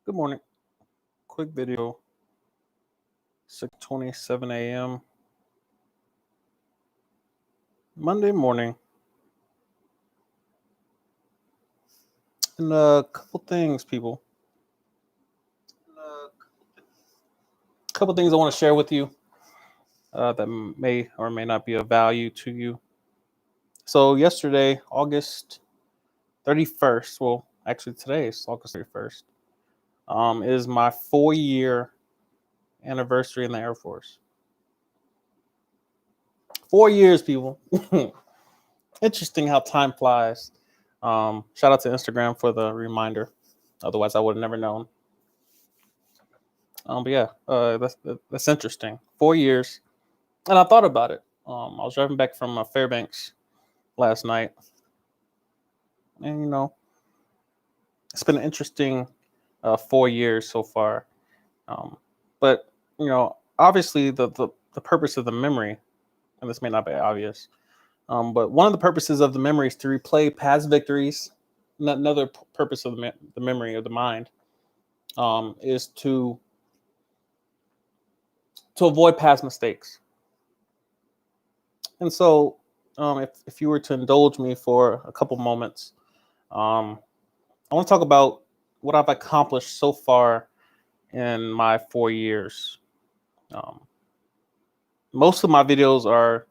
Good morning. Quick video, 6:27 a.m. Monday morning. And a couple things, people. A couple things I want to share with you that may or may not be of value to you. So yesterday, August 31st, well, actually today is August 31st, is my 4-year anniversary in the Air Force. 4 years, people. Interesting how time flies. Shout out to Instagram for the reminder. Otherwise, I would have never known. But yeah, that's interesting. 4 years, and I thought about it. I was driving back from Fairbanks last night, and it's been an interesting 4 years so far. But obviously, the purpose of the memory, and this may not be obvious, but one of the purposes of the memory is to replay past victories. Another purpose of the memory of the mind is to avoid past mistakes. And so, if you were to indulge me for a couple moments, I want to talk about what I've accomplished so far in my 4 years. Um, Most of my videos are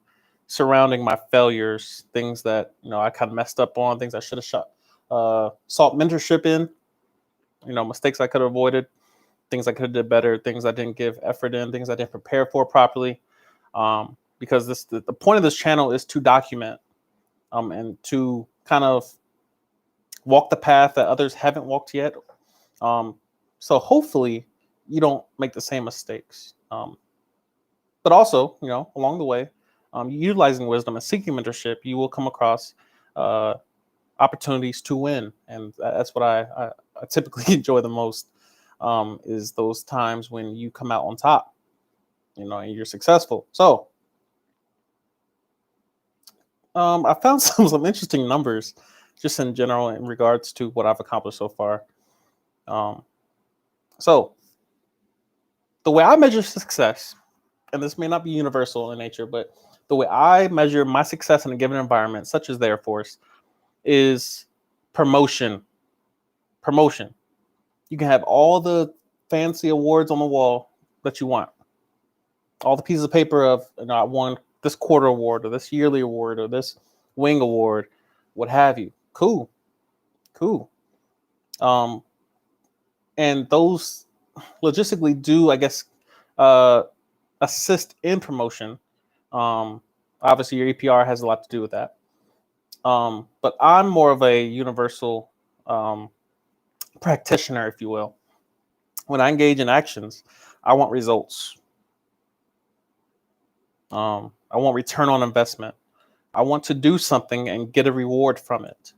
surrounding my failures, things that I kind of messed up on, things I should have sought mentorship in, mistakes I could have avoided, things I could have did better, things I didn't give effort in, things I didn't prepare for properly. Because the point of this channel is to document and to kind of walk the path that others haven't walked yet. So hopefully you don't make the same mistakes. But also, along the way, utilizing wisdom and seeking mentorship, you will come across opportunities to win, and that's what I typically enjoy the most. Is those times when you come out on top, and you're successful. So I found some interesting numbers just in general in regards to what I've accomplished so far. So the way I measure success, and this may not be universal in nature, but the way I measure my success in a given environment, such as the Air Force, is promotion. Promotion. You can have all the fancy awards on the wall that you want, all the pieces of paper of I won this quarter award or this yearly award or this wing award, what have you. Cool. And those logistically do, I guess, assist in promotion. Obviously, your EPR has a lot to do with that. But I'm more of a universal practitioner, if you will. When I engage in actions, I want results. I want return on investment. I want to do something and get a reward from it.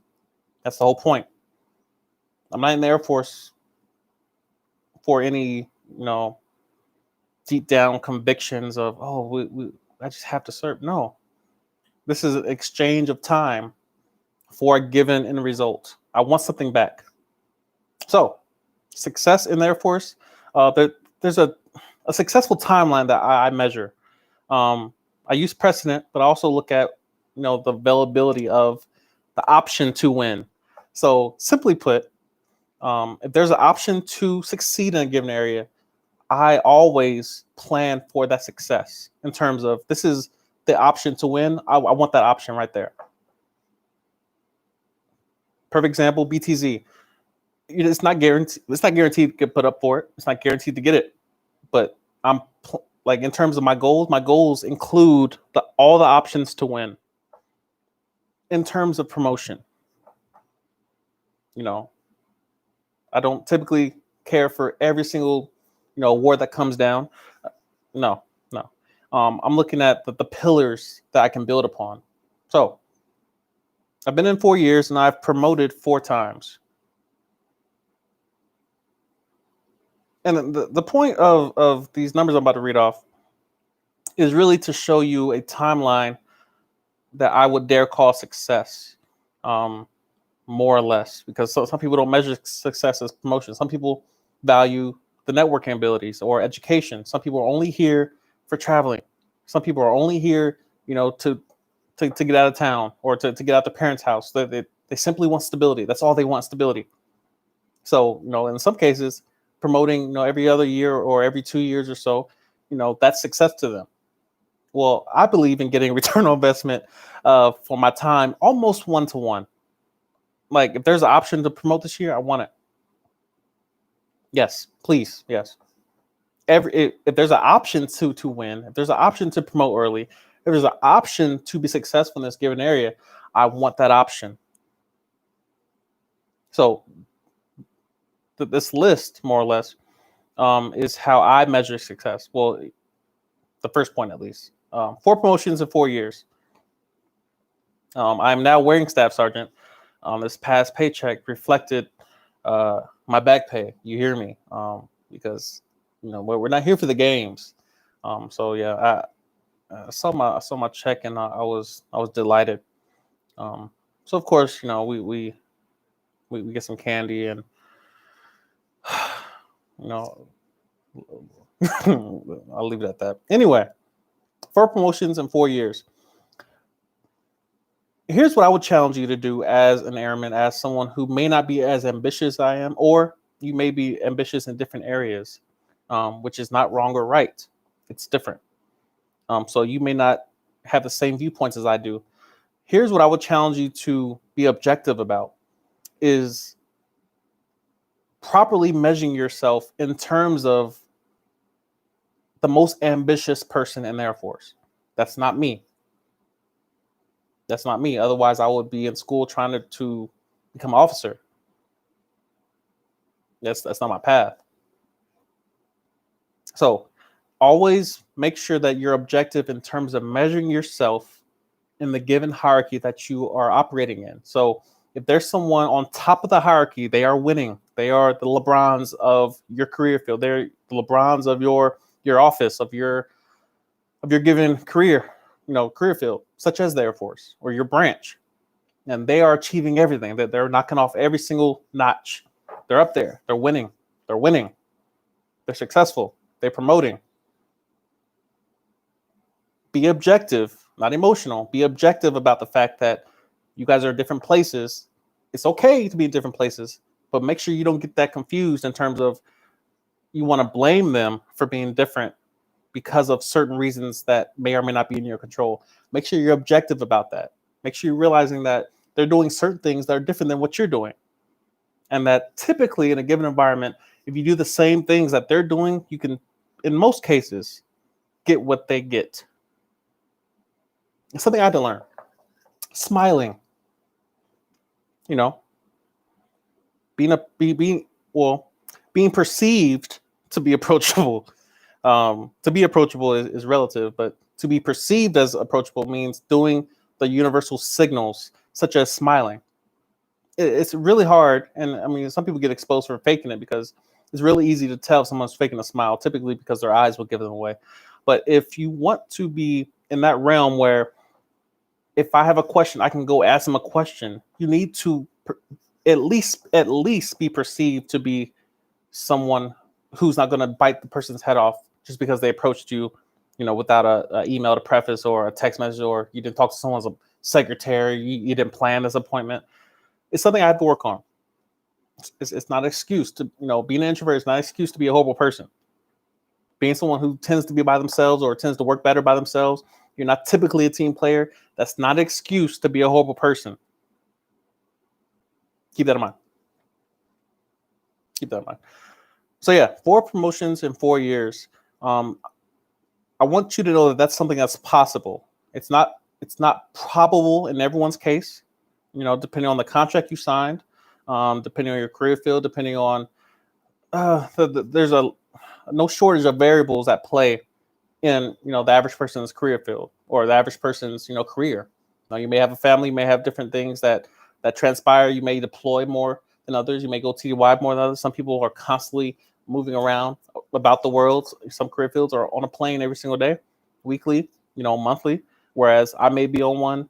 That's the whole point. I'm not in the Air Force for any, deep down convictions of, I just have to serve. No, this is an exchange of time for a given end result. I want something back. So, success in the Air Force, there's a successful timeline that I measure. I use precedent, but I also look at the availability of the option to win. So, simply put, if there's an option to succeed in a given area, I always plan for that success in terms of this is the option to win. I want that option right there. Perfect example, BTZ. It's not guaranteed. It's not guaranteed to get put up for it. It's not guaranteed to get it. But I'm in terms of my goals include all the options to win. In terms of promotion, I don't typically care for every single award that comes down. No. I'm looking at the pillars that I can build upon. So I've been in 4 years and I've promoted 4 times. And the point of these numbers I'm about to read off is really to show you a timeline that I would dare call success, more or less, because some people don't measure success as promotion. Some people value the networking abilities or education. Some people are only here for traveling. Some people are only here, to get out of town or to get out the parents' house. They simply want stability. That's all they want, stability. So, in some cases, promoting, every other year or every 2 years or so, that's success to them. Well, I believe in getting return on investment for my time almost 1-to-1. Like, if there's an option to promote this year, I want it. Yes, please. Yes. If there's an option to win, if there's an option to promote early, if there's an option to be successful in this given area, I want that option. So this list, more or less, is how I measure success. Well, the first point at least. 4 promotions in 4 years. I'm now wearing staff sergeant. This past paycheck reflected my back pay. You hear me? Because we're not here for the games. So yeah, I saw my check and I was delighted. So of course, we get some candy and I'll leave it at that. Anyway, 4 promotions in 4 years. Here's what I would challenge you to do as an airman, as someone who may not be as ambitious as I am, or you may be ambitious in different areas, which is not wrong or right. It's different. So you may not have the same viewpoints as I do. Here's what I would challenge you to be objective about is properly measuring yourself in terms of the most ambitious person in the Air Force. That's not me. That's not me. Otherwise, I would be in school trying to become an officer. That's not my path. So always make sure that you're objective in terms of measuring yourself in the given hierarchy that you are operating in. So if there's someone on top of the hierarchy, they are winning. They are the LeBrons of your career field. They're the LeBrons of your office, of your given career field, such as the Air Force or your branch. And they are achieving everything. That they're knocking off every single notch. They're up there. They're winning. They're winning. They're successful. They're promoting. Be objective, not emotional. Be objective about the fact that you guys are in different places. It's okay to be in different places, but make sure you don't get that confused in terms of you want to blame them for being different because of certain reasons that may or may not be in your control. Make sure you're objective about that. Make sure you're realizing that they're doing certain things that are different than what you're doing. And that typically in a given environment, if you do the same things that they're doing, you can, in most cases, get what they get. It's something I had to learn. Smiling. Being perceived to be approachable. To be approachable is relative, but to be perceived as approachable means doing the universal signals, such as smiling. It's really hard, and I mean, some people get exposed for faking it because it's really easy to tell if someone's faking a smile, typically because their eyes will give them away. But if you want to be in that realm where if I have a question, I can go ask them a question, you need to at least be perceived to be someone who's not going to bite the person's head off just because they approached you, without a email to preface or a text message, or you didn't talk to someone's secretary, you didn't plan this appointment. It's something I have to work on. It's not an excuse to, being an introvert is not an excuse to be a horrible person. Being someone who tends to be by themselves or tends to work better by themselves, you're not typically a team player. That's not an excuse to be a horrible person. Keep that in mind. So yeah, 4 promotions in 4 years. I want you to know that that's something that's possible. It's not probable in everyone's case. Depending on the contract you signed, depending on your career field, depending on there's no shortage of variables at play in the average person's career field or the average person's career. You may have a family, you may have different things that transpire. You may deploy more than others. You may go TDY more than others. Some people are constantly moving around about the world. Some career fields are on a plane every single day, weekly, monthly. Whereas I may be on one,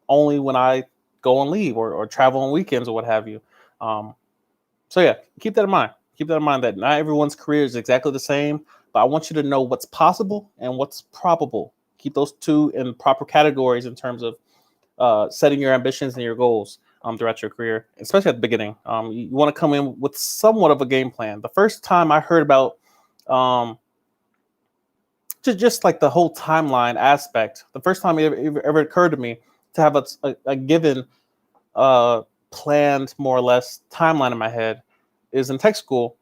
only when I go on leave or travel on weekends or what have you. So yeah, keep that in mind. Keep that in mind that not everyone's career is exactly the same, but I want you to know what's possible and what's probable. Keep those two in proper categories in terms of setting your ambitions and your goals throughout your career, especially at the beginning. You want to come in with somewhat of a game plan. The first time I heard about um, just like the whole timeline aspect, the first time it ever occurred to me to have a given uh, planned, more or less, timeline in my head is in tech school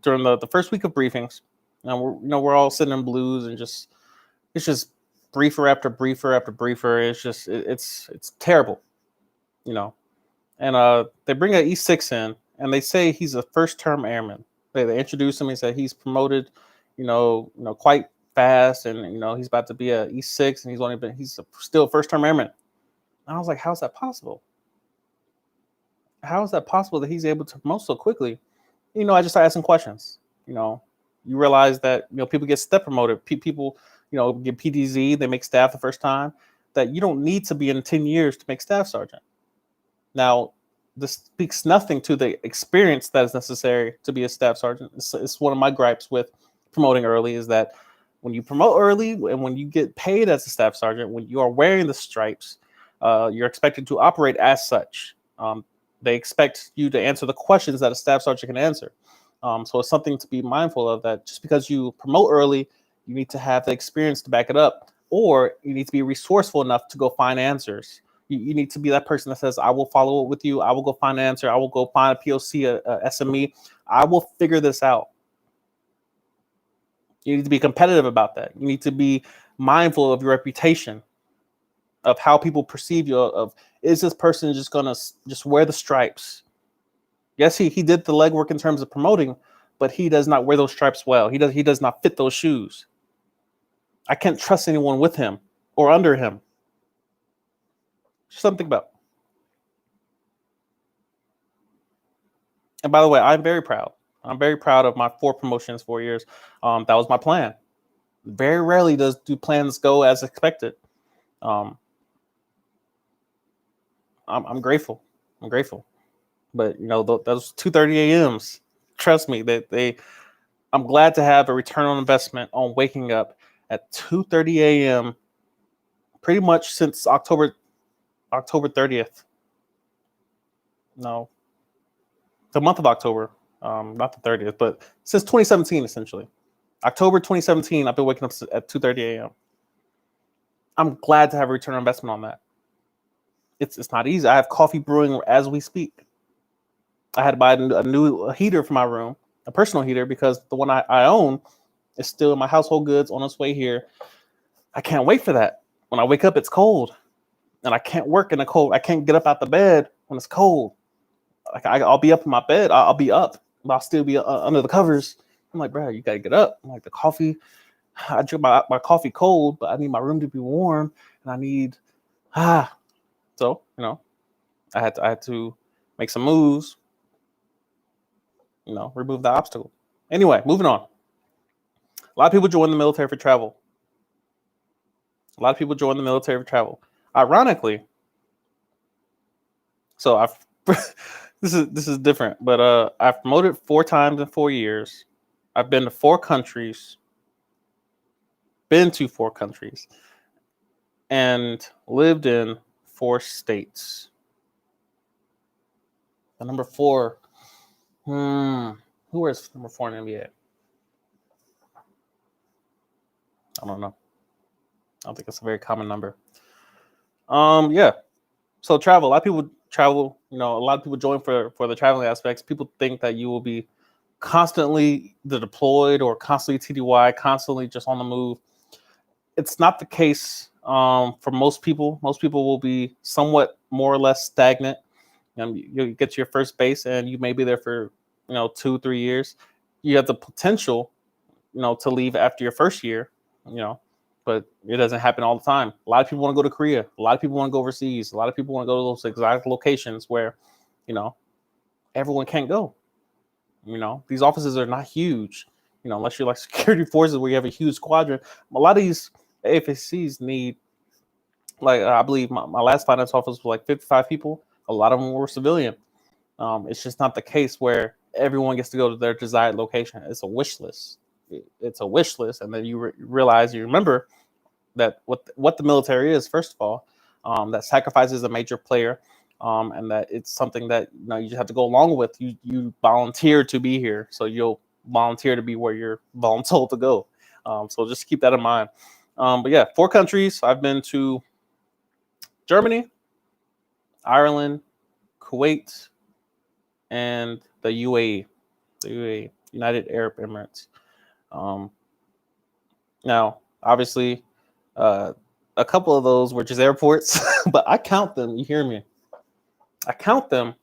during the first week of briefings. And we're all sitting in blues and just it's just briefer after briefer after briefer. It's just it's terrible, you know. And they bring a E6 in, and they say he's a first term airman. They introduce him. He said he's promoted, quite fast, and he's about to be a E6, and still first term airman. And I was like, how's that possible? How is that possible that he's able to promote so quickly? I just started asking questions. You know, you realize that people get step promoted. People get PDZ. They make staff the first time. That you don't need to be in 10 years to make staff sergeant. Now, this speaks nothing to the experience that is necessary to be a staff sergeant. It's one of my gripes with promoting early is that when you promote early and when you get paid as a staff sergeant, when you are wearing the stripes, you're expected to operate as such. They expect you to answer the questions that a staff sergeant can answer. So it's something to be mindful of, that just because you promote early, you need to have the experience to back it up, or you need to be resourceful enough to go find answers. You need to be that person that says, I will follow up with you. I will go find an answer. I will go find a POC, a SME. I will figure this out. You need to be competitive about that. You need to be mindful of your reputation, of how people perceive you, of is this person just going to just wear the stripes? Yes, he did the legwork in terms of promoting, but he does not wear those stripes well. He does not fit those shoes. I can't trust anyone with him or under him. Just something about. And by the way, I'm very proud. I'm very proud of my 4 promotions, 4 years. That was my plan. Very rarely do plans go as expected. I'm grateful. I'm grateful. But those 2:30 a.m.s, trust me, I'm glad to have a return on investment on waking up at 2:30 a.m. pretty much since October 30th. No, the month of October, not the 30th, but since 2017, essentially. October 2017, I've been waking up at 2:30 a.m. I'm glad to have a return on investment on that. It's not easy. I have coffee brewing as we speak. I had to buy a new heater for my room, a personal heater, because the one I own is still in my household goods on its way here. I can't wait for that. When I wake up, it's cold, and I can't work in the cold. I can't get up out the bed when it's cold. Like I'll be up in my bed. I'll be up, but I'll still be under the covers. I'm like, bro, you gotta get up. I'm like, the coffee. I drink my coffee cold, but I need my room to be warm, and I need So I had to make some moves. Remove the obstacle. Anyway, moving on. A lot of people join the military for travel. Ironically, so I've this is different, but I've promoted 4 times in 4 years. I've been to 4 countries, and lived in 4 states. The number 4, who wears number 4 in the NBA? I don't know. I don't think it's a very common number. Yeah. So travel. A lot of people travel. A lot of people join for the traveling aspects. People think that you will be constantly deployed or constantly TDY, constantly just on the move. It's not the case for most people. Most people will be somewhat more or less stagnant. You get to your first base and you may be there for 2-3 years. You have the potential to leave after your first year. But it doesn't happen all the time. A lot of people want to go to Korea. A lot of people want to go overseas. A lot of people want to go to those exotic locations where everyone can't go. These offices are not huge. Unless you're like security forces where you have a huge squadron. A lot of these AFSCs need, like, I believe my last finance office was like 55 people. A lot of them were civilian. It's just not the case where everyone gets to go to their desired location. It's a wish list. It's a wish list, and then you realize, you remember that what the military is, first of all, that sacrifice is a major player, and that it's something that you just have to go along with. You volunteer to be here, so you'll volunteer to be where you're voluntold to go. So just keep that in mind. But yeah, 4 countries. I've been to Germany, Ireland, Kuwait, and the UAE, United Arab Emirates. Now, obviously, a couple of those were just airports, but I count them. You hear me? I count them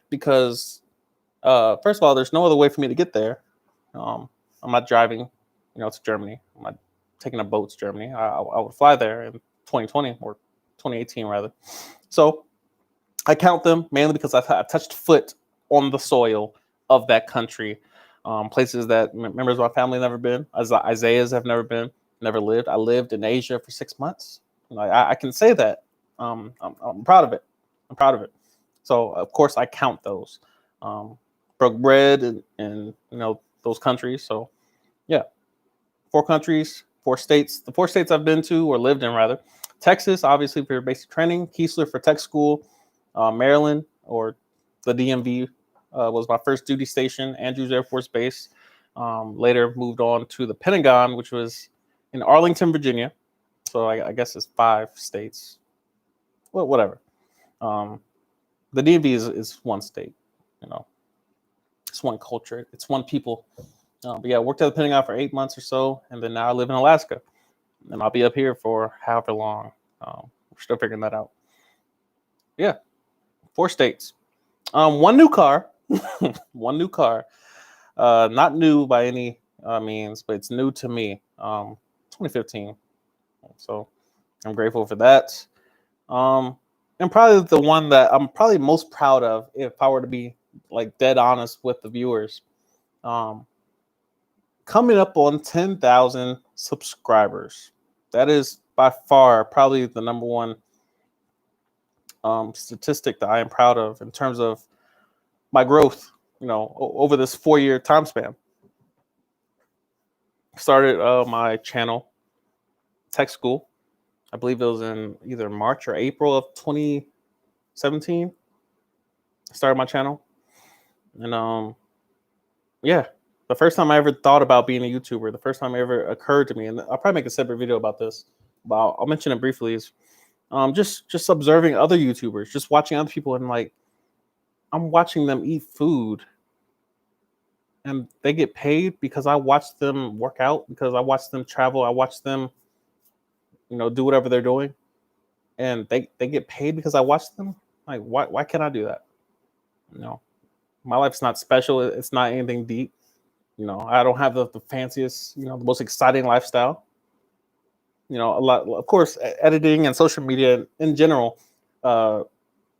because, first of all, there's no other way for me to get there. I'm not driving, to Germany. I'm not taking a boat to Germany. I would fly there in 2020 or 2018 rather. So I count them mainly because I touched foot on the soil of that country. Places that members of my family have never been, Isaiah's have never been, never lived. I lived in Asia for 6 months. I can say that. I'm proud of it. I'm proud of it. So of course I count those. Broke bread in those countries. So yeah, 4 countries, 4 states. The 4 states I've been to or lived in rather: Texas, obviously for basic training; Keesler for tech school; Maryland, or the DMV, was my first duty station. Andrews Air Force Base. Later moved on to the Pentagon, which was in Arlington, Virginia. So I guess it's 5 states. Well, whatever. The DMV is 1 state. It's 1 culture. It's 1 people. But yeah, I worked at the Pentagon for 8 months or so, and then now I live in Alaska, and I'll be up here for however long. We're still figuring that out. Yeah, 4 states. 1 new car. 1 new car. Not new by any means, but it's new to me. 2015. So I'm grateful for that. And probably the one that I'm probably most proud of, if I were to be like dead honest with the viewers, coming up on 10,000 subscribers. That is by far probably the number 1 statistic that I am proud of in terms of my growth, over this 4-year time span. Started my channel, Tech School. I believe it was in either March or April of 2017. I started my channel. And yeah, the first time I ever thought about being a YouTuber, the first time it ever occurred to me, and I'll probably make a separate video about this, but I'll mention it briefly, is just observing other YouTubers, just watching other people, and like, I'm watching them eat food and they get paid because I watch them work out, because I watch them travel, I watch them, do whatever they're doing, and they get paid because I watch them. Like, why can't I do that? My life's not special. It's not anything deep. I don't have the fanciest, the most exciting lifestyle. A lot, of course, editing and social media in general, the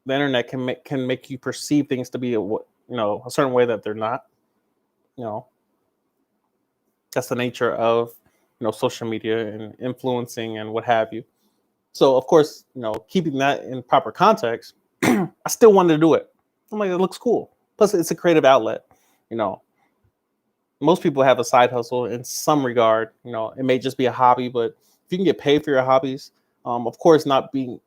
internet can make you perceive things to be a certain way that they're not. That's the nature of social media and influencing and what have you. So of course, keeping that in proper context, I still wanted to do it. I'm like, it looks cool. Plus, it's a creative outlet. Most people have a side hustle in some regard. It may just be a hobby, but if you can get paid for your hobbies, of course, not being,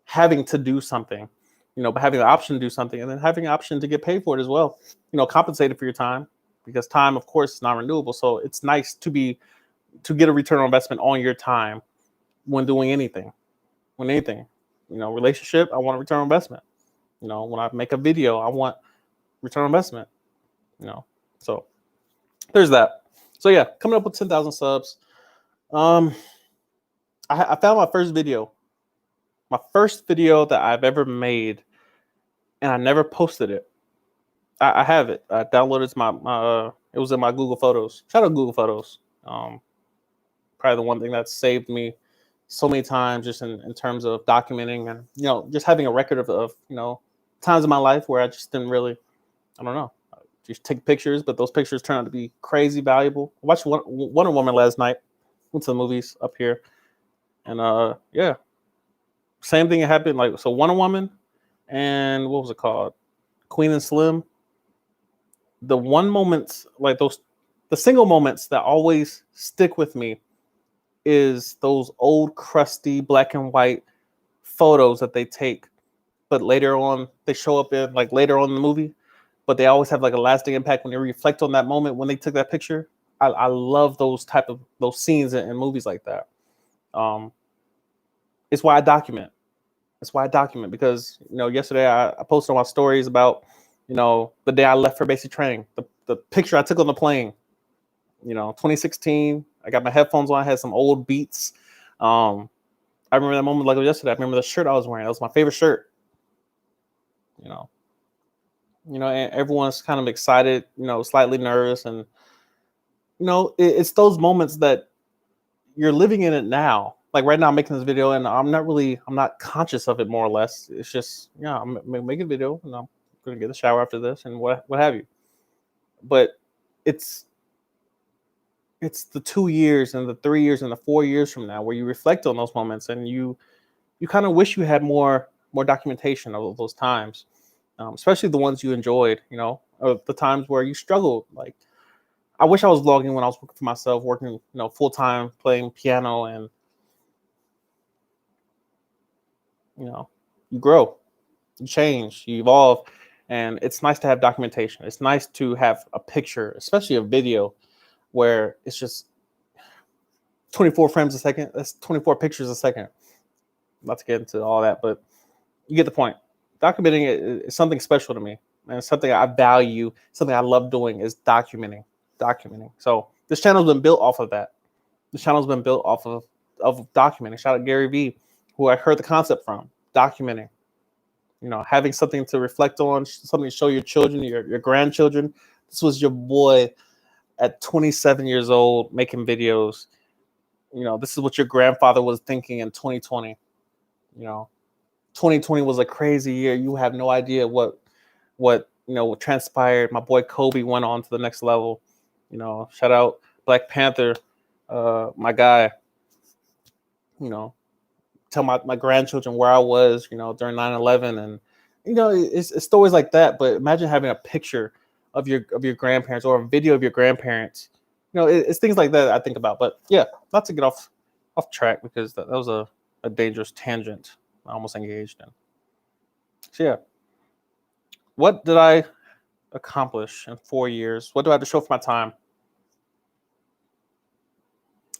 having to do something, but having the option to do something, and then having the option to get paid for it as well. Compensated for your time, because time, of course, is not renewable. So it's nice to get a return on investment on your time when doing anything. Relationship, I want a return on investment. When I make a video, I want return on investment. So there's that. So yeah, coming up with 10,000 subs. I found my first video that I've ever made, and I never posted it. I have it. I downloaded it was in my Google Photos. Shout out Google Photos. Probably the one thing that saved me so many times, just in terms of documenting and just having a record of times in my life where I just didn't really, I don't know, just take pictures, but those pictures turned out to be crazy valuable. I watched Wonder Woman last night. Went to the movies up here, and yeah, same thing happened. Like, so Wonder Woman, and what was it called? Queen and Slim. the one moments like those, the single moments that always stick with me is those old crusty black and white photos that they take, but later on they show up in like later on in the movie, but they always have like a lasting impact when they reflect on that moment when they took that picture. I love those type of those scenes in movies like that. Um, it's why I document. It's why I document because yesterday I posted on my stories about the day I left for basic training, the picture I took on the plane. 2016. I got my headphones on. I had some old beats. I remember that moment like it was yesterday. I remember the shirt I was wearing. That was my favorite shirt. You know, and everyone's kind of excited. Slightly nervous, and it's those moments that you're living in it now. Like right now, I'm making this video, and I'm not conscious of it more or less. It's just, I'm making a video, and I'm gonna get a shower after this, and what have you. But it's the 2 years and the 3 years and the 4 years from now where you reflect on those moments, and you kind of wish you had more documentation of those times, especially the ones you enjoyed. Or the times where you struggled. Like I wish I was vlogging when I was working for myself, working full time, playing piano, and you grow, you change, you evolve, and it's nice to have documentation. It's nice to have a picture, especially a video, where it's just 24 frames a second. That's 24 pictures a second. Not to get into all that, but you get the point. Documenting it is something special to me, and it's something I value. Something I love doing is documenting. So this channel's been built off of that. This channel's been built off of documenting. Shout out Gary Vee, who I heard the concept from. Documenting. Having something to reflect on, something to show your children, your grandchildren. This was your boy at 27 years old making videos. This is what your grandfather was thinking in 2020. 2020 was a crazy year. You have no idea what transpired. My boy Kobe went on to the next level. Shout out Black Panther, my guy. Tell my grandchildren where I was, during 9/11, and it's stories like that. But imagine having a picture of your grandparents or a video of your grandparents. It's things like that I think about. But yeah, not to get off track because that was a dangerous tangent I almost engaged in. So yeah, what did I accomplish in 4 years? What do I have to show for my time?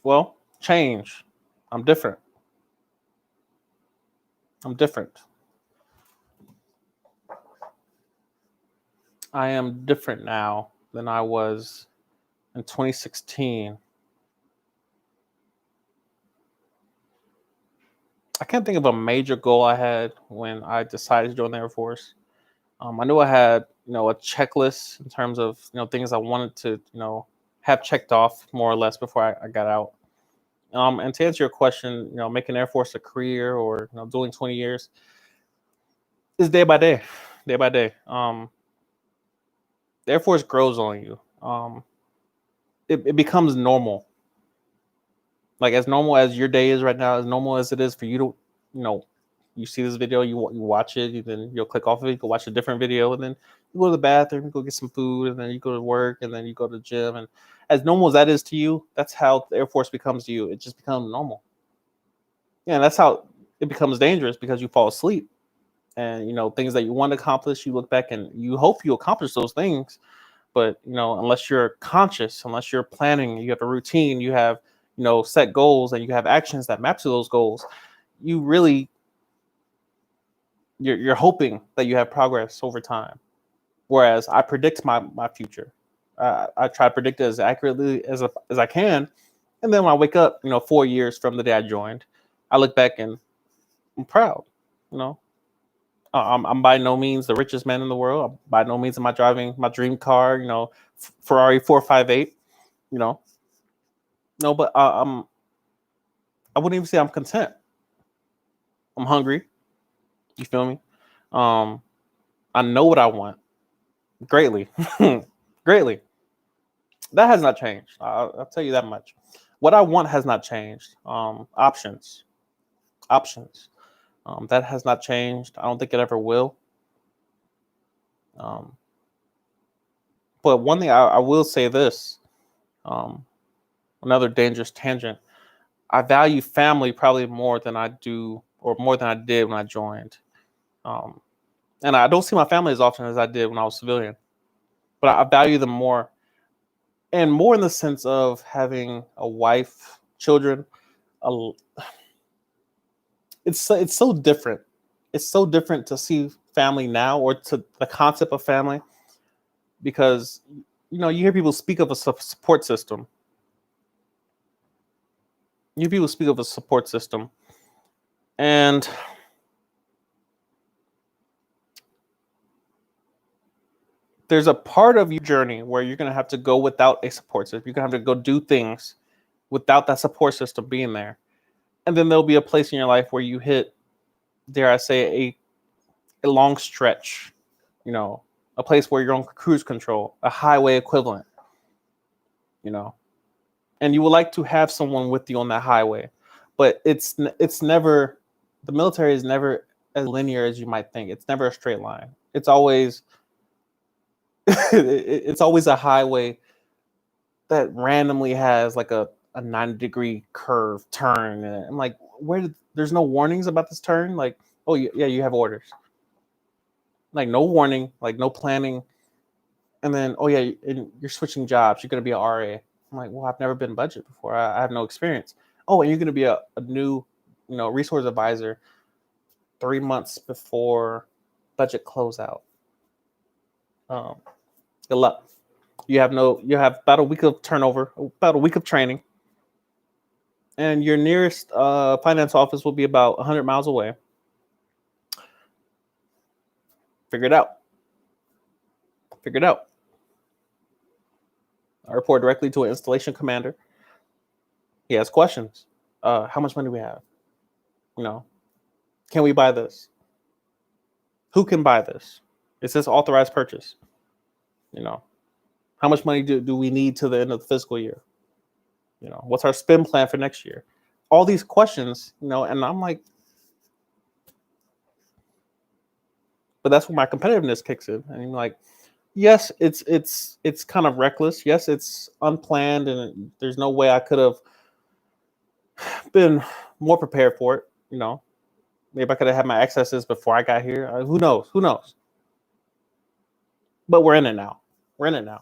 Well, change. I'm different. I am different now than I was in 2016. I can't think of a major goal I had when I decided to join the Air Force. I knew I had, a checklist in terms of, things I wanted to, have checked off more or less before I got out. And to answer your question, making Air Force a career or, doing 20 years is day by day. The Air Force grows on you. It becomes normal. Like as normal as your day is right now, as normal as it is for you to, you see this video, you watch it, then you'll click off of it, you go watch a different video, and then you go to the bathroom, you go get some food, and then you go to work, and then you go to the gym. And as normal as that is to you, that's how the Air Force becomes to you. It just becomes normal. Yeah, and that's how it becomes dangerous because you fall asleep. And things that you want to accomplish, you look back and you hope you accomplish those things. But unless you're conscious, unless you're planning, you have a routine, you have set goals, and you have actions that map to those goals, you really you're hoping that you have progress over time. Whereas I predict my future. I try to predict it as accurately as I can, and then when I wake up, 4 years from the day I joined, I look back and I'm proud. You know, I'm by no means the richest man in the world. By no means am I driving my dream car. Ferrari 458. You know, no, but I wouldn't even say I'm content. I'm hungry. You feel me? Um, I know what I want greatly, greatly. That has not changed. I'll tell you that much. What I want has not changed. Options. That has not changed. I don't think it ever will. Um, But one thing I will say this, um, another dangerous tangent. I value family probably more than I do, or more than I did when I joined. Um, and I don't see my family as often as I did when I was civilian, but I value them more, and more in the sense of having a wife, children. A, it's so different. It's so different to see family now, or to the concept of family, because you hear people speak of a support system. You hear people speak of a support system, and there's a part of your journey where you're going to have to go without a support system. You're going to have to go do things without that support system being there. And then there'll be a place in your life where you hit, dare I say, a long stretch, you know, a place where you're on cruise control, a highway equivalent, you know, and you would like to have someone with you on that highway. But it's never, the military is never as linear as you might think. It's never a straight line. It's always, it's always a highway that randomly has like a 90-degree curve turn. And I'm like, there's no warnings about this turn? Like, oh, yeah, you have orders. Like, no warning, like, no planning. And then, oh, yeah, and you're switching jobs. You're going to be an RA. I'm like, well, I've never been budget before. I have no experience. Oh, and you're going to be a new, resource advisor 3 months before budget closeout. Good luck. You have about a week of turnover, about a week of training, and your nearest finance office will be about 100 miles away. Figure it out. Figure it out. I report directly to an installation commander. He has questions. How much money do we have? Can we buy this? Who can buy this? It says authorized purchase. How much money do we need to the end of the fiscal year? What's our spend plan for next year? All these questions, and I'm like, but that's where my competitiveness kicks in. And I'm like, yes, it's kind of reckless. Yes, it's unplanned, and there's no way I could have been more prepared for it. Maybe I could have had my accesses before I got here. Who knows? Who knows? But we're in it now. We're in it now.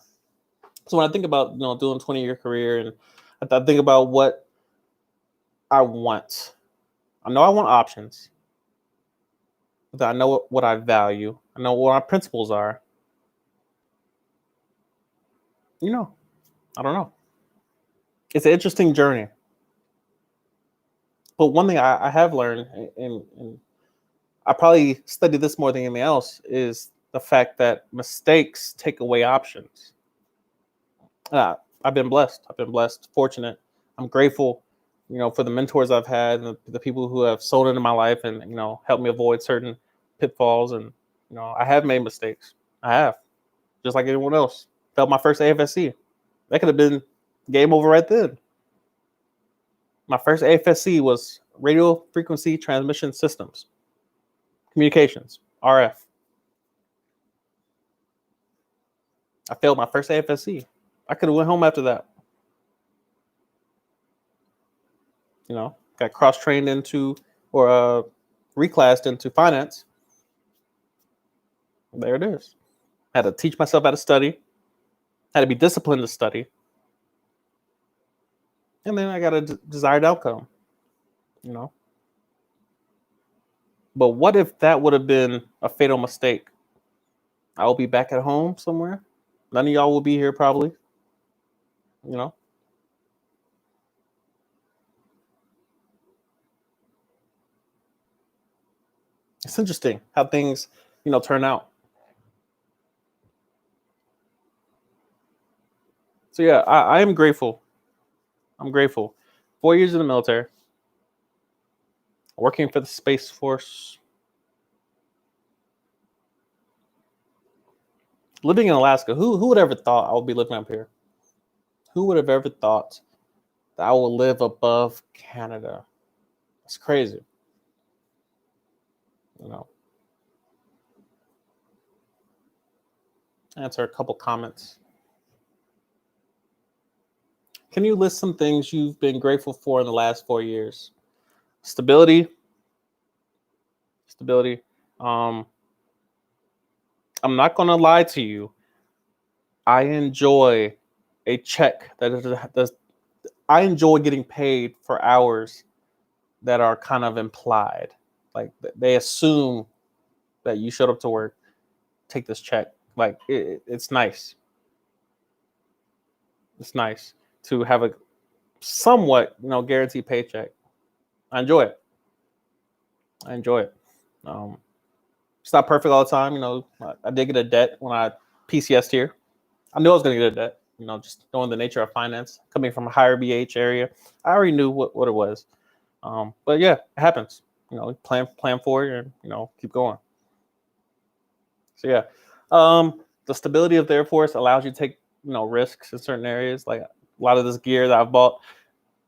So when I think about doing a 20-year career, and I think about what I want, I know I want options. But I know what I value. I know what my principles are. I don't know. It's an interesting journey. But one thing I have learned, and I probably studied this more than anything else, is the fact that mistakes take away options. I've been blessed. I've been blessed, fortunate. I'm grateful, for the mentors I've had, and the people who have sold into my life and helped me avoid certain pitfalls. And I have made mistakes. I have, just like anyone else. Failed my first AFSC. That could have been game over right then. My first AFSC was radio frequency transmission systems, communications, RF. I failed my first AFSC. I could have went home after that. Got cross-trained into, or reclassed into finance. There it is. Had to teach myself how to study. Had to be disciplined to study. And then I got a desired outcome. But what if that would have been a fatal mistake? I will be back at home somewhere. None of y'all will be here probably. It's interesting how things, turn out. So yeah, I am grateful. I'm grateful. 4 years in the military, working for the Space Force, living in Alaska. Who would ever thought I would be living up here? Who would have ever thought that I will live above Canada? It's crazy. Answer a couple comments. Can you list some things you've been grateful for in the last 4 years? Stability, stability. Um, I'm not gonna lie to you. I enjoy a check that I enjoy getting paid for hours that are kind of implied. Like they assume that you showed up to work, take this check. Like it's nice. It's nice to have a somewhat, guaranteed paycheck. I enjoy it. I enjoy it. Um, it's not perfect all the time. I did get a debt when I PCS'd here. I knew I was going to get a debt. Just knowing the nature of finance, coming from a higher BH area, I already knew what it was. But yeah, it happens. Plan for it, and keep going. So yeah, the stability of the Air Force allows you to take risks in certain areas. Like a lot of this gear that I've bought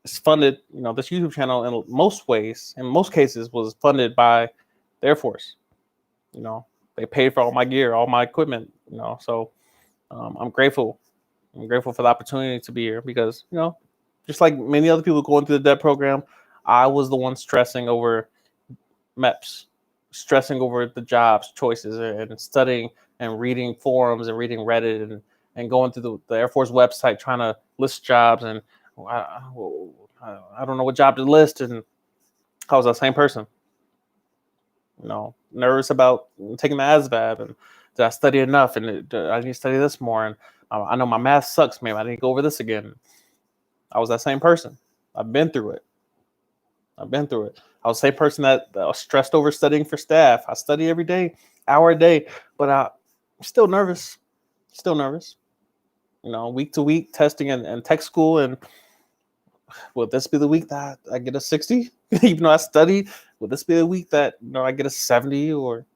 is funded. This YouTube channel in most ways, in most cases, was funded by the Air Force. They paid for all my gear, all my equipment. So I'm grateful. I'm grateful for the opportunity to be here because just like many other people going through the debt program, I was the one stressing over MEPS, stressing over the jobs choices, and studying and reading forums and reading Reddit, and going through the Air Force website trying to list jobs, and I don't know what job to list, and I was that same person. Nervous about taking the ASVAB, and did I study enough, and I need to study this more, and I know my math sucks, maybe I need to go over this again. I was that same person. I've been through it. I was the same person that was stressed over studying for staff. I study every day, hour a day, but I'm still nervous. Still nervous. Week to week testing and tech school, and will this be the week that I get a 60? Even though I studied, will this be the week that I get a 70? Or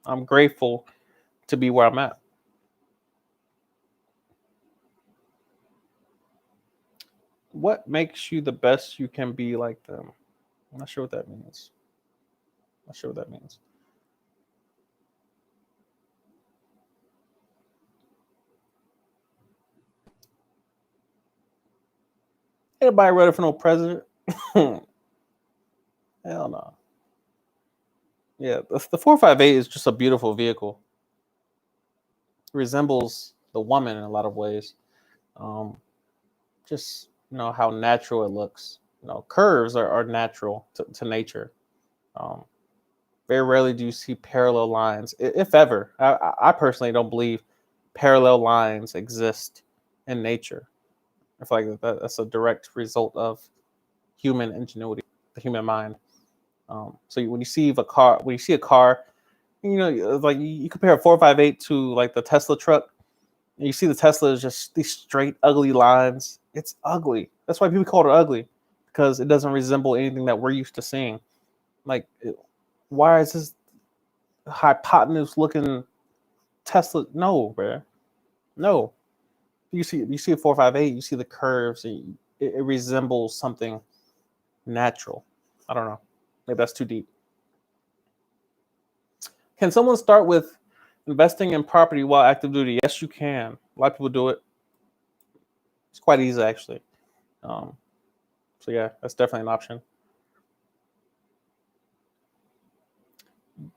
I'm grateful to be where I'm at. What makes you the best you can be like them? I'm not sure what that means. Anybody ready for no president? Hell no. Yeah, the 458 is just a beautiful vehicle. It resembles the woman in a lot of ways. Just how natural it looks. Curves are natural to nature. Um, Very rarely do you see parallel lines, if ever. I personally don't believe parallel lines exist in nature. I feel like that's a direct result of human ingenuity, the human mind. So when you see a car, like you compare a 458 to like the Tesla truck, and you see the Tesla is just these straight, ugly lines. It's ugly. That's why people call it ugly, because it doesn't resemble anything that we're used to seeing. Like, why is this hypotenuse looking Tesla? No, bro. No. You see a 458, you see the curves, and it resembles something natural. I don't know. Maybe that's too deep. Can someone start with investing in property while active duty? Yes, you can. A lot of people do it. It's quite easy, actually. So yeah, that's definitely an option.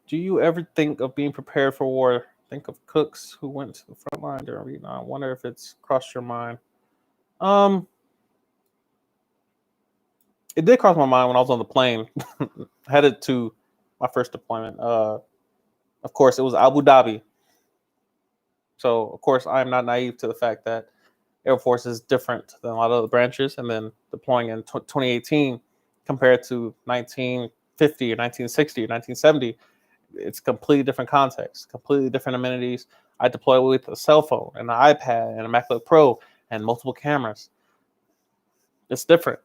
Do you ever think of being prepared for war? Think of cooks who went to the front line during Vietnam. I wonder if it's crossed your mind. It did cross my mind when I was on the plane headed to my first deployment. Of course, it was Abu Dhabi. So, of course, I am not naive to the fact that Air Force is different than a lot of other branches. And then deploying in 2018 compared to 1950 or 1960 or 1970, it's completely different context, completely different amenities. I deploy with a cell phone and an iPad and a MacBook Pro and multiple cameras. It's different.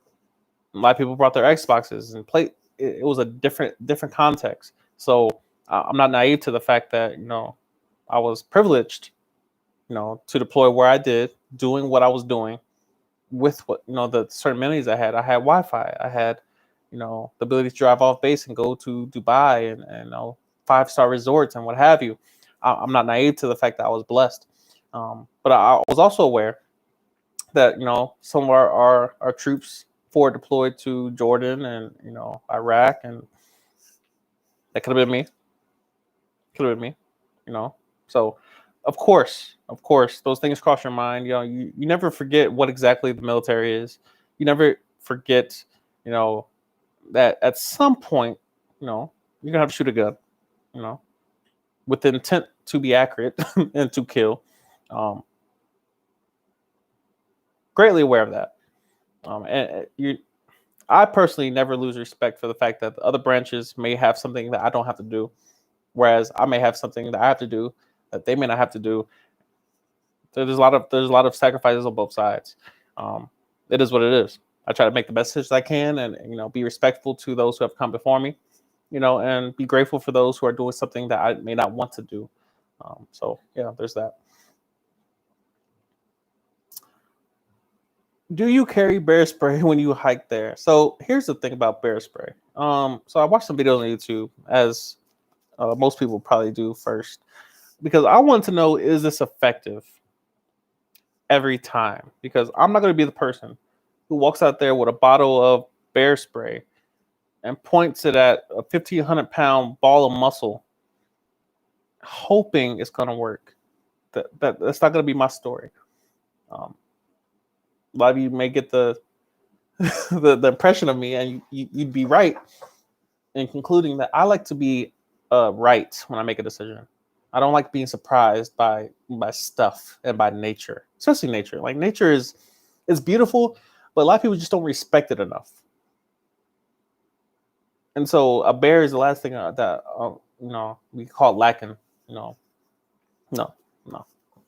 A lot of people brought their Xboxes and play. It was a different context. So I'm not naive to the fact that I was privileged, to deploy where I did, doing what I was doing, with what the certain amenities I had. I had Wi-Fi. I had the ability to drive off base and go to Dubai and 5-star resorts and what have you. I'm not naive to the fact that I was blessed. But I was also aware that some of our troops forward deployed to Jordan and Iraq, and that could have been me. Could have been me. You know, so of course, those things cross your mind. You never forget what exactly the military is. You never forget, you know, that at some point, you're gonna have to shoot a gun. You know, with the intent to be accurate and to kill. Um, Greatly aware of that. I personally never lose respect for the fact that the other branches may have something that I don't have to do, whereas I may have something that I have to do that they may not have to do. There's a lot of sacrifices on both sides. Um, it is what it is. I try to make the best decisions I can, and be respectful to those who have come before me, and be grateful for those who are doing something that I may not want to do. So yeah, there's that. Do you carry bear spray when you hike there? So here's the thing about bear spray. So I watched some videos on YouTube, as most people probably do first, because I want to know, is this effective every time? Because I'm not going to be the person who walks out there with a bottle of bear spray and points it at a 1,500-pound ball of muscle, hoping it's going to work. That's not going to be my story. Um, a lot of you may get the the impression of me, and you'd be right in concluding that I like to be right when I make a decision. I don't like being surprised by stuff and by nature, especially nature. Like, nature is beautiful, but a lot of people just don't respect it enough. And so a bear is the last thing that we call it lacking. No, no, no,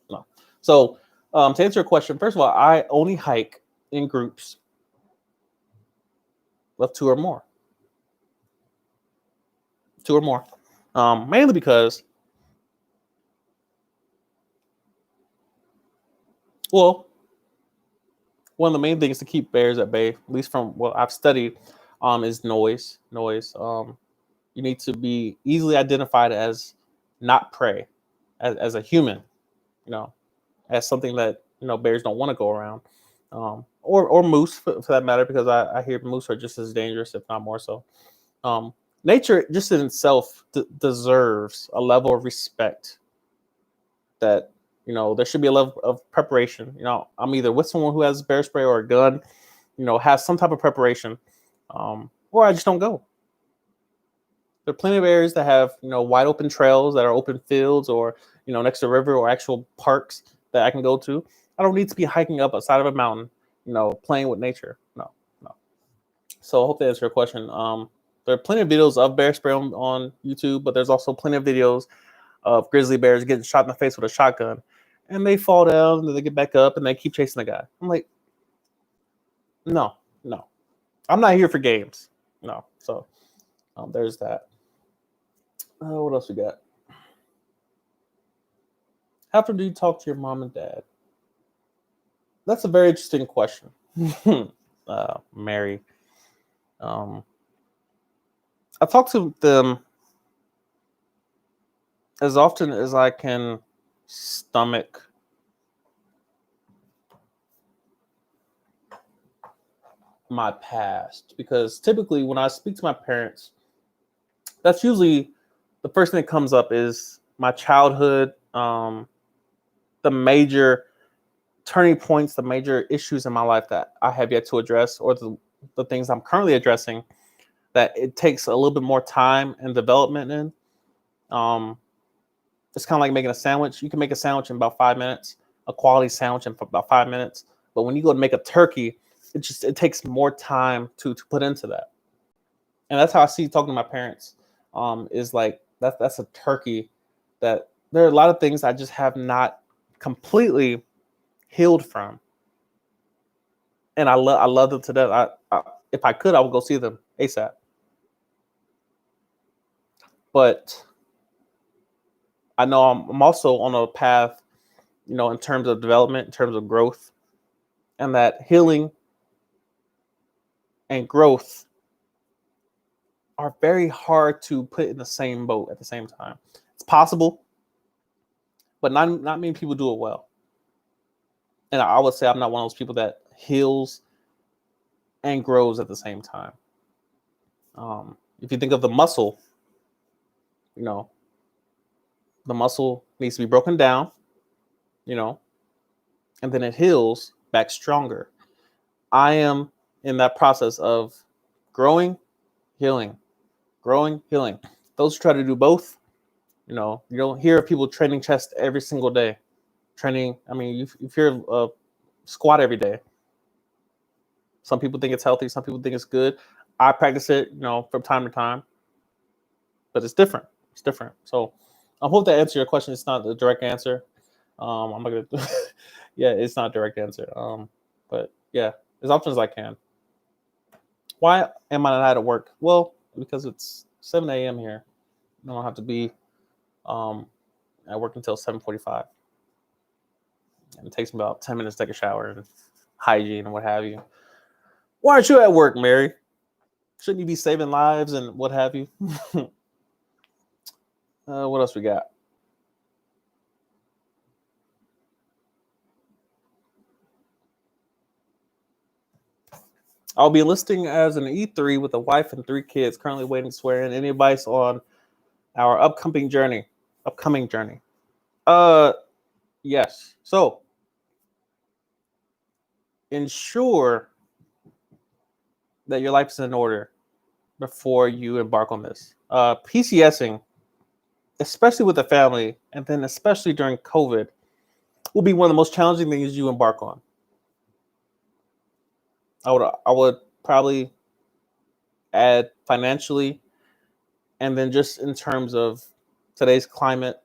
no. So to answer your question, first of all, I only hike in groups of two or more. Two or more. Mainly because, well, one of the main things to keep bears at bay, at least from what I've studied, is noise. Noise. You need to be easily identified as not prey, as a human, you know, as something that bears don't want to go around, or moose for that matter, because I hear moose are just as dangerous, if not more so. Um, Nature just in itself deserves a level of respect that there should be a level of preparation. I'm either with someone who has bear spray or a gun, has some type of preparation, or I just don't go. There are plenty of areas that have wide open trails, that are open fields, or next to a river or actual parks that I can go to. I don't need to be hiking up a side of a mountain, playing with nature. No, no. So I hope that answers your question. There are plenty of videos of bear spray on YouTube, but there's also plenty of videos of grizzly bears getting shot in the face with a shotgun, and they fall down, and then they get back up, and they keep chasing the guy. I'm like, no, no, I'm not here for games. No. So there's that. What else we got? How often do you talk to your mom and dad? That's a very interesting question. Mary. I talk to them as often as I can stomach my past, because typically when I speak to my parents, that's usually the first thing that comes up is my childhood, the major turning points, the major issues in my life that I have yet to address, or the things I'm currently addressing that it takes a little bit more time and development in. It's kind of like making a sandwich. You can make a sandwich in about 5 minutes, a quality sandwich in about 5 minutes. But when you go to make a turkey, it takes more time to put into that. And that's how I see talking to my parents. Is like that's a turkey that there are a lot of things I just have not completely healed from. And I love them to death. If I could, I would go see them ASAP. But I know I'm also on a path, in terms of development, in terms of growth, and that healing and growth are very hard to put in the same boat at the same time. It's possible, but not many people do it well. And I would say I'm not one of those people that heals and grows at the same time. If you think of the muscle, you know, the muscle needs to be broken down, you know, and then it heals back stronger. I am in that process of growing, healing, growing, healing. Those who try to do both, you don't hear of people training chest every single day. Training, I mean, you hear squat every day. Some people think it's healthy, some people think it's good. I practice it, from time to time, but it's different. It's different. So I hope that answers your question. It's not the direct answer. I'm not gonna. Yeah, it's not a direct answer. But yeah, as often as I can. Why am I not at work? Well, because it's 7 a.m. here. I don't have to be um, at work until 7:45, and it takes me about 10 minutes to take a shower and hygiene and what have you. Why aren't you at work, Mary? Shouldn't you be saving lives and what have you? What else we got? I'll be enlisting as an E3 with a wife and 3 kids, currently waiting to swear in. Any advice on our upcoming journey? Upcoming journey. Yes. So ensure that your life is in order before you embark on this. PCSing, especially with the family, and then especially during COVID, will be one of the most challenging things you embark on. I would probably add financially, and then just in terms of today's climate,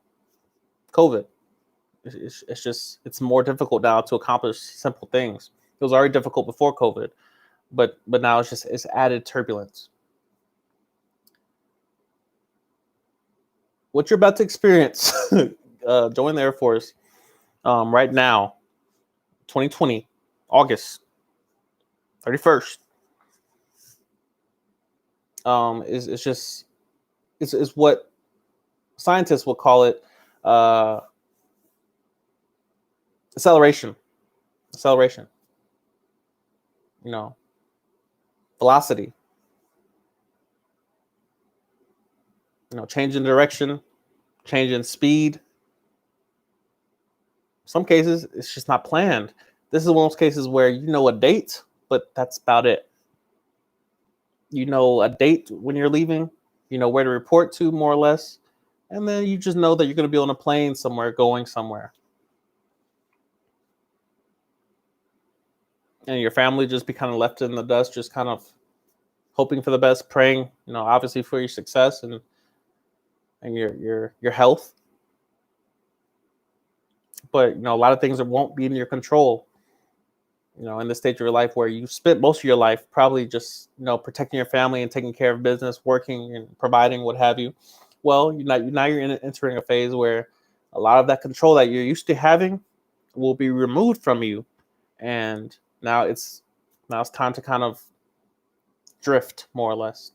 COVID. It's more difficult now to accomplish simple things. It was already difficult before COVID, but now it's added turbulence. What you're about to experience, join the Air Force right now, 2020, August 31st. Is what scientists will call it uh, acceleration. Acceleration. Velocity. Change in direction, change in speed. Some cases it's just not planned. This is one of those cases where you know a date, but that's about it. You know a date when you're leaving, you know where to report to more or less, and then you just know that you're going to be on a plane somewhere going somewhere. And your family just be kind of left in the dust, just kind of hoping for the best, praying, obviously for your success and your health. But a lot of things that won't be in your control. In the stage of your life where you spent most of your life probably just protecting your family and taking care of business, working and providing what have you. Well, now you're entering a phase where a lot of that control that you're used to having will be removed from you, and now it's time to kind of drift more or less.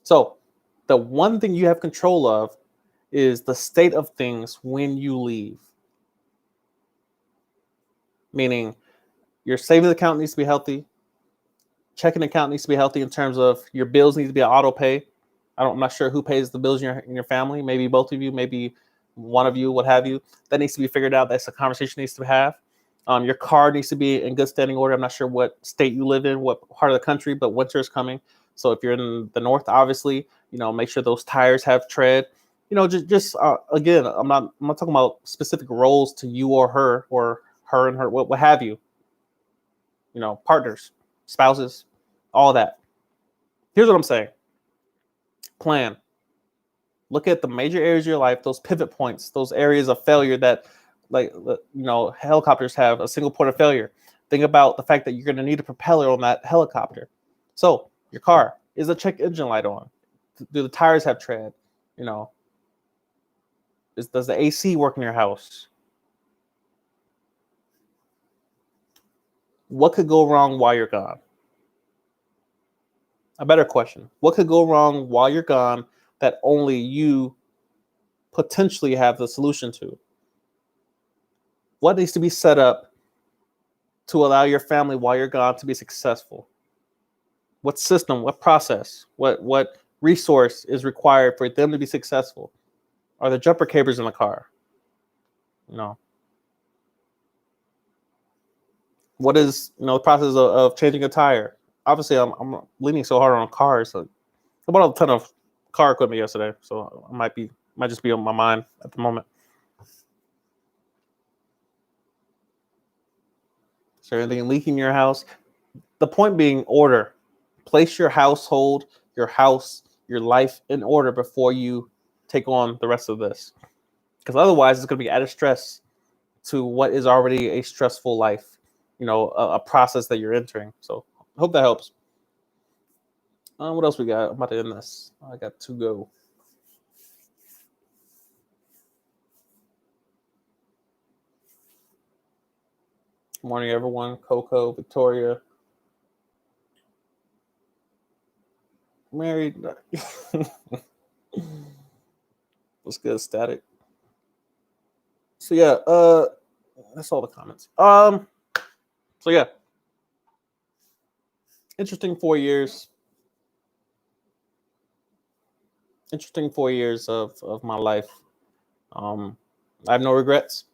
So the one thing you have control of is the state of things when you leave. Meaning your savings account needs to be healthy. Checking account needs to be healthy in terms of your bills need to be an auto pay. I'm not sure who pays the bills in your family. Maybe both of you, maybe one of you, what have you. That needs to be figured out. That's a conversation needs to have. Your car needs to be in good standing order. I'm not sure what state you live in, what part of the country, but winter is coming. So if you're in the north, obviously, make sure those tires have tread. Just again, I'm not talking about specific roles to you or her and her, what have you. Partners, spouses, all that. Here's what I'm saying. Plan. Look at the major areas of your life, those pivot points, those areas of failure that, helicopters have a single point of failure. Think about the fact that you're going to need a propeller on that helicopter. So your car, is the check engine light on? Do the tires have tread? Does the AC work in your house? What could go wrong while you're gone? A better question. What could go wrong while you're gone that only you potentially have the solution to? What needs to be set up to allow your family while you're gone to be successful? What system, what process, what resource is required for them to be successful? Are there jumper cables in the car? You know, what is the process of changing a tire? Obviously, I'm leaning so hard on cars. So I bought a ton of car equipment yesterday, so I might just be on my mind at the moment. Is there anything leaking in your house? The point being order. Place your household, your house, your life in order before you take on the rest of this. Because otherwise, it's going to be added stress to what is already a stressful life, a process that you're entering. So I hope that helps. What else we got? I'm about to end this. I got to go. Good morning, everyone. Coco, Victoria. Married. What's good, Static? So yeah, that's all the comments. So yeah, interesting 4 years. Interesting 4 years of my life. I have no regrets.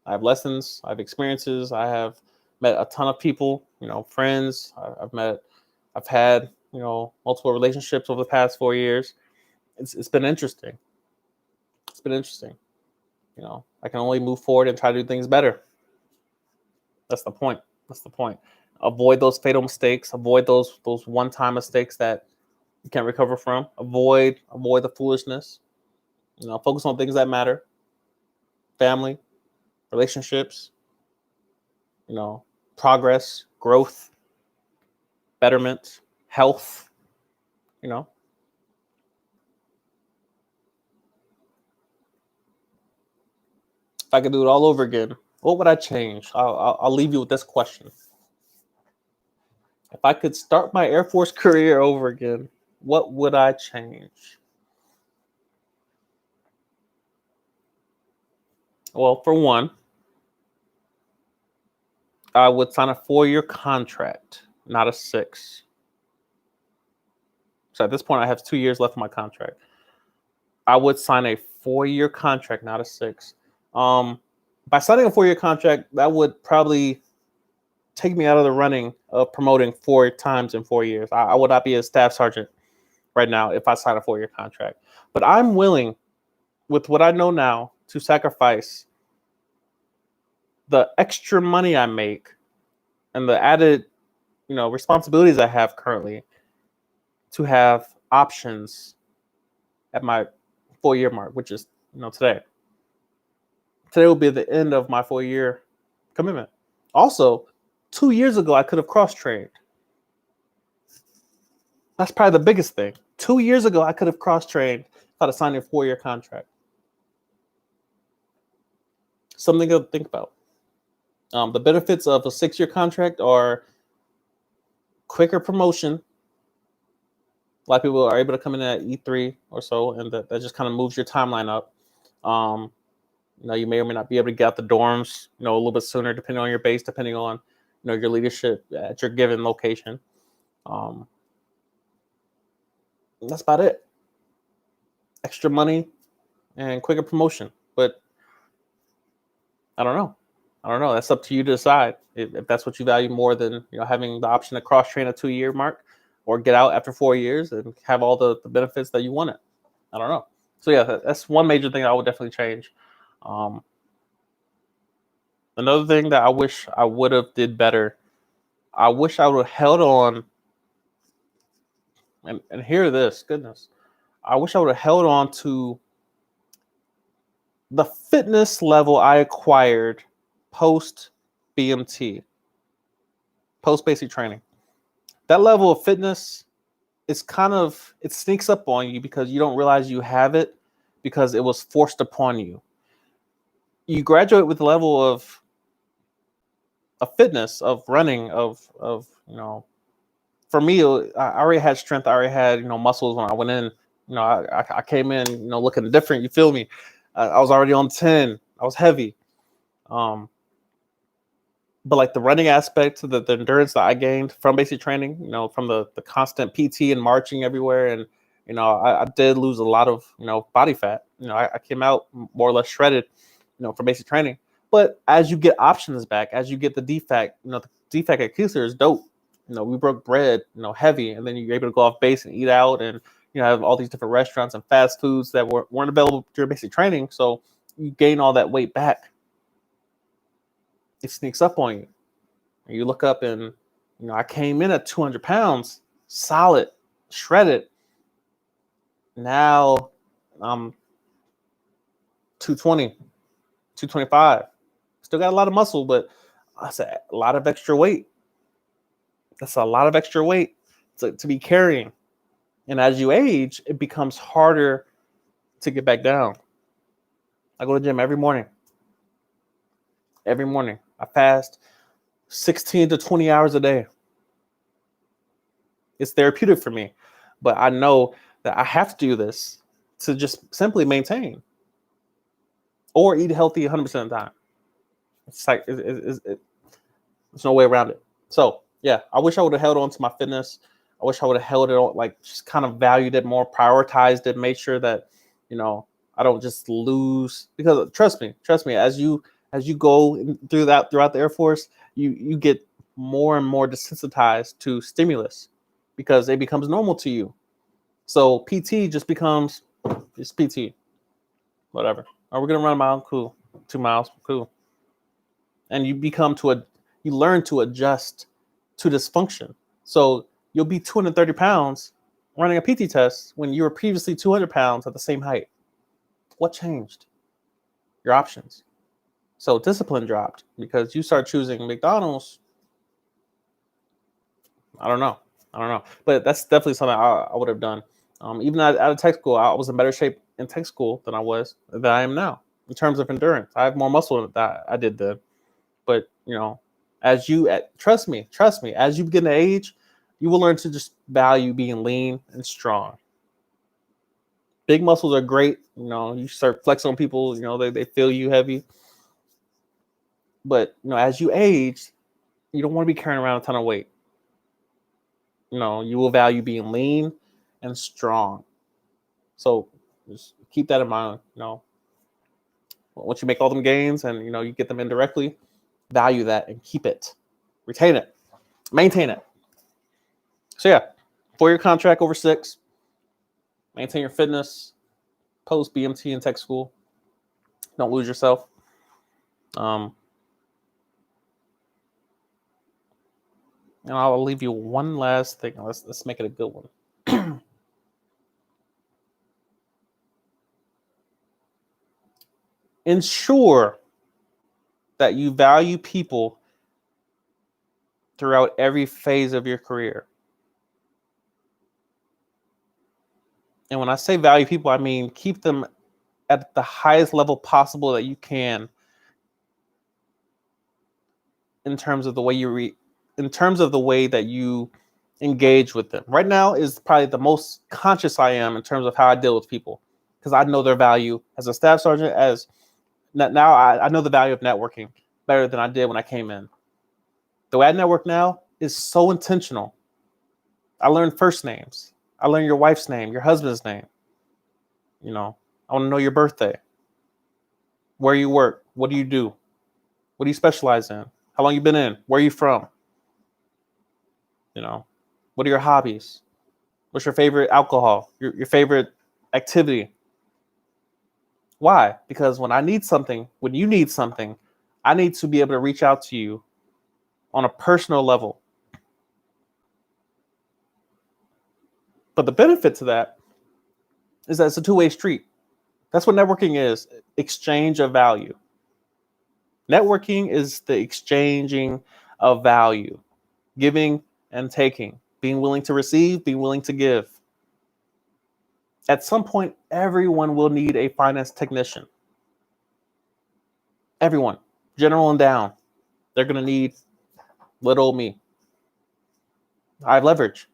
I have lessons. I have experiences. I have met a ton of people. Friends. I've had multiple relationships over the past 4 years. It's been interesting. It's been interesting. I can only move forward and try to do things better. That's the point. That's the point. Avoid those fatal mistakes. Avoid those one-time mistakes that you can't recover from. Avoid the foolishness. Focus on things that matter. Family, relationships, progress, growth, betterment, health, If I could do it all over again, what would I change? I'll leave you with this question. If I could start my Air Force career over again, what would I change? Well, for one, I would sign a 4-year contract, not a 6. So at this point, I have 2 years left of my contract. I would sign a 4-year contract, not a 6. By signing a 4-year contract, that would probably take me out of the running of promoting 4 times in 4 years. I would not be a staff sergeant right now if I sign a 4-year contract. But I'm willing, with what I know now, to sacrifice the extra money I make and the added, responsibilities I have currently to have options at my 4-year mark, which is, today. Today will be the end of my 4-year commitment. Also, 2 years ago, I could have cross-trained. That's probably the biggest thing. 2 years ago, I could have cross-trained if I'd have signed a 4-year contract. Something to think about. The benefits of a 6-year contract are quicker promotion. A lot of people are able to come in at E3 or so, and that just kind of moves your timeline up. You may or may not be able to get out the dorms, a little bit sooner, depending on your base, depending on, your leadership at your given location. That's about it. Extra money and quicker promotion. But I don't know. That's up to you to decide if that's what you value more than having the option to cross train a 2-year mark, or get out after 4 years and have all the benefits that you wanted. I don't know. So yeah, that's one major thing I would definitely change. Another thing that I wish I would have did better. I wish I would have held on. And hear this, goodness. I wish I would have held on to the fitness level I acquired post BMT, post basic training. That level of fitness is it sneaks up on you because you don't realize you have it because it was forced upon you. You graduate with the level of fitness, of running, of for me, I already had strength. I already had, muscles when I went in. I came in, looking different. You feel me? I was already on 10. I was heavy. But like the running aspect, the endurance that I gained from basic training, from the constant PT and marching everywhere, and I did lose a lot of body fat. I came out more or less shredded, from basic training. But as you get options back, as you get the defect, the defect at Keesler is dope. We broke bread, heavy, and then you're able to go off base and eat out, and have all these different restaurants and fast foods that weren't available during basic training. So you gain all that weight back. It sneaks up on you. And you look up and, I came in at 200 pounds, solid, shredded. Now I'm 220, 225. Still got a lot of muscle, but that's a lot of extra weight. That's a lot of extra weight to be carrying. And as you age, it becomes harder to get back down. I go to the gym every morning. Every morning. I fast 16 to 20 hours a day. It's therapeutic for me, but I know that I have to do this to just simply maintain or eat healthy 100% of the time. It's like there's no way around it. So yeah, I wish I would have held on to my fitness. I wish I would have held it on, like just kind of valued it more, prioritized it, made sure that I don't just lose. Because trust me, as you go throughout the Air Force, you get more and more desensitized to stimulus because it becomes normal to you. So PT just becomes just PT, whatever. Are we gonna run a mile? Cool. 2 miles? Cool. And you learn to adjust to dysfunction. So you'll be 230 pounds running a PT test when you were previously 200 pounds at the same height. What changed? Your options. So discipline dropped because you start choosing McDonald's. I don't know. But that's definitely something I would have done. Even out of tech school, I was in better shape in tech school than I am now in terms of endurance. I have more muscle than I did then. But as you trust me, as you begin to age, you will learn to just value being lean and strong. Big muscles are great. You start flexing on people. They feel you heavy. But as you age, you don't want to be carrying around a ton of weight. You will value being lean and strong. So just keep that in mind. Once you make all them gains and you get them indirectly, value that and keep it, retain it, maintain it. So yeah, 4-year contract over 6. Maintain your fitness. Post BMT in tech school. Don't lose yourself. And I'll leave you one last thing. Let's make it a good one. Ensure that you value people throughout every phase of your career. And when I say value people, I mean keep them at the highest level possible that you can in terms of the way that you engage with them. Right now is probably the most conscious I am in terms of how I deal with people because I know their value as a staff sergeant. As now, I know the value of networking better than I did when I came in. The way I network now is so intentional. I learned first names. I learned your wife's name, your husband's name. I want to know your birthday, where you work, what do you do, what do you specialize in, how long you been in, where are you from, what are your hobbies, what's your favorite alcohol, your favorite activity. Why? Because when you need something, I need to be able to reach out to you on a personal level. But the benefit to that is that it's a two-way street. That's what networking is, exchange of value. Networking is the exchanging of value, giving and taking, being willing to receive, being willing to give. At some point, everyone will need a finance technician. Everyone, general and down, they're going to need little old me. I have leverage.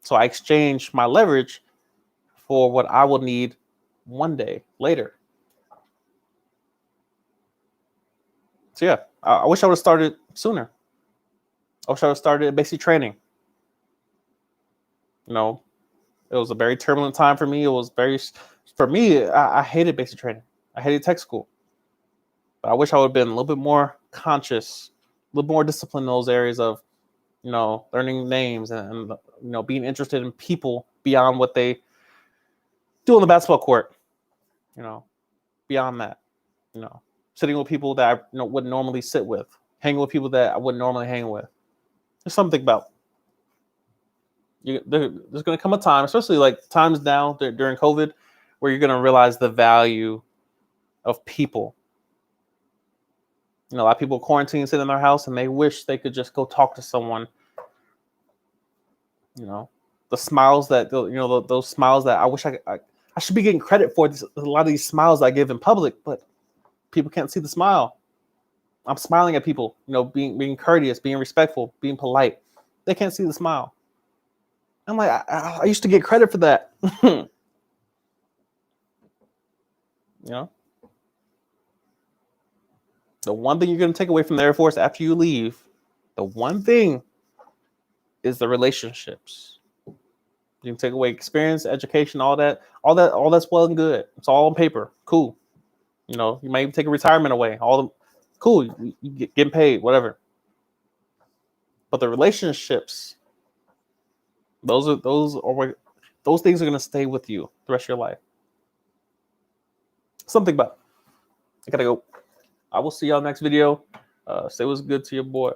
So I exchange my leverage for what I will need one day later. So yeah, I wish I would have started sooner. I wish I would have started basic training. You know, it was a very turbulent time for me. It was very, for me, I hated basic training. I hated tech school. But I wish I would have been a little bit more conscious, a little more disciplined in those areas of, learning names and being interested in people beyond what they do on the basketball court. You know, beyond that, sitting with people that I wouldn't normally sit with, hanging with people that I wouldn't normally hang with. There's something about there's going to come a time, especially like times now during COVID, where you're going to realize the value of people. A lot of people quarantine, sit in their house, and they wish they could just go talk to someone. The smiles that those smiles that I wish I should be getting credit for. A lot of these smiles I give in public, but people can't see the smile. I'm smiling at people, being courteous, being respectful, being polite. They can't see the smile. I'm like, I used to get credit for that. The one thing you're going to take away from the Air Force after you leave, the one thing is the relationships. You can take away experience, education, all that's well and good. It's all on paper. Cool. You might even take a retirement away. Cool. You getting paid, whatever. But the relationships, those things are going to stay with you the rest of your life. Something about it. I gotta go. I will see y'all next video. Say what's good to your boy.